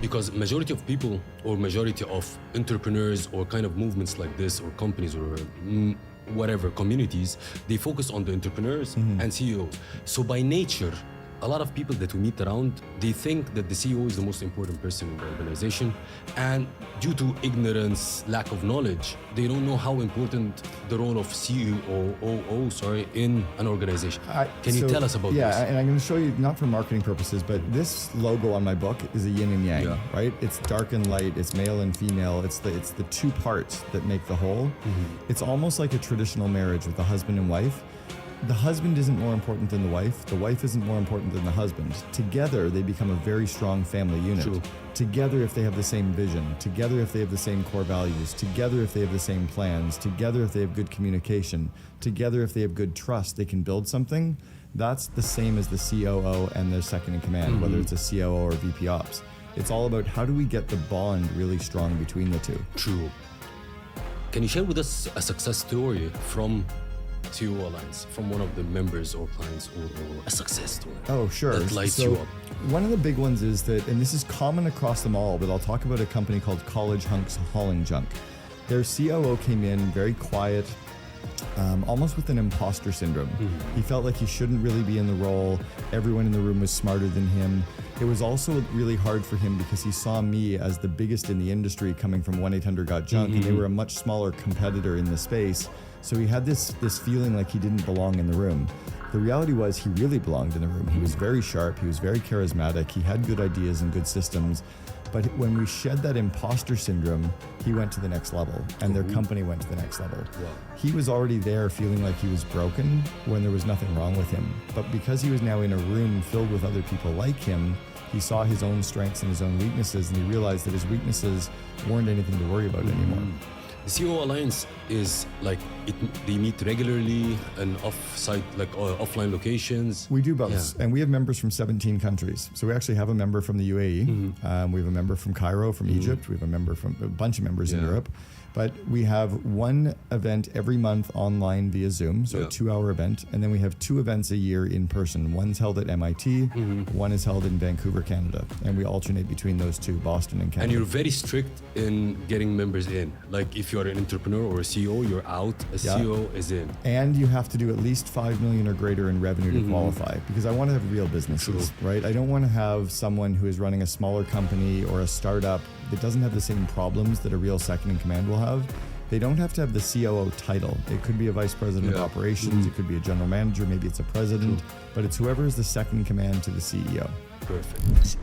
Because majority of people or majority of entrepreneurs or kind of movements like this or companies or whatever communities, they focus on the entrepreneurs and CEOs. So by nature, a lot of people that we meet around, they think that the CEO is the most important person in the organization, and due to ignorance, lack of knowledge, they don't know how important the role of CEO in an organization. Can you tell us about this? Yeah, and I'm going to show you, not for marketing purposes, but this logo on my book is a yin and yang, right? It's dark and light, it's male and female, it's the two parts that make the whole. It's almost like a traditional marriage with a husband and wife. The husband isn't more important than the wife isn't more important than the husband. Together, they become a very strong family unit. True. Together, if they have the same vision, together if they have the same core values, together if they have the same plans, together if they have good communication, together if they have good trust, they can build something. That's the same as the COO and their second in command, whether it's a COO or VP Ops. It's all about how do we get the bond really strong between the two. True. Can you share with us a success story from CEO Alliance, from one of the members or clients, or a success story? Oh, sure. That lights you up. One of the big ones is that, and this is common across them all, but I'll talk about a company called College Hunks Hauling Junk. Their COO came in very quiet, almost with an imposter syndrome. He felt like he shouldn't really be in the role. Everyone in the room was smarter than him. It was also really hard for him because he saw me as the biggest in the industry coming from 1-800-GOT-JUNK, and they were a much smaller competitor in the space. So he had this feeling like he didn't belong in the room. The reality was he really belonged in the room. He was very sharp, he was very charismatic, he had good ideas and good systems. But when we shed that imposter syndrome, he went to the next level, and their company went to the next level. Wow. He was already there feeling like he was broken when there was nothing wrong with him. But because he was now in a room filled with other people like him, he saw his own strengths and his own weaknesses, and he realized that his weaknesses weren't anything to worry about anymore. The CEO Alliance is like, they meet regularly and off-site, like offline locations. We do both, and we have members from 17 countries. So we actually have a member from the UAE, we have a member from Cairo, from Egypt, we have a member from a bunch of members in Europe. But we have one event every month online via Zoom, so a 2-hour event. And then we have 2 events a year in person. One's held at MIT, one is held in Vancouver, Canada. And we alternate between those two, Boston and Canada. And you're very strict in getting members in. Like if you're an entrepreneur or a CEO, you're out, a CEO is in. And you have to do at least 5 million or greater in revenue to qualify, because I want to have real businesses, right? I don't want to have someone who is running a smaller company or a startup that doesn't have the same problems that a real second in command will have. They don't have to have the COO title. It could be a vice president of operations, it could be a general manager, maybe it's a president, but it's whoever is the second in command to the CEO. Perfect.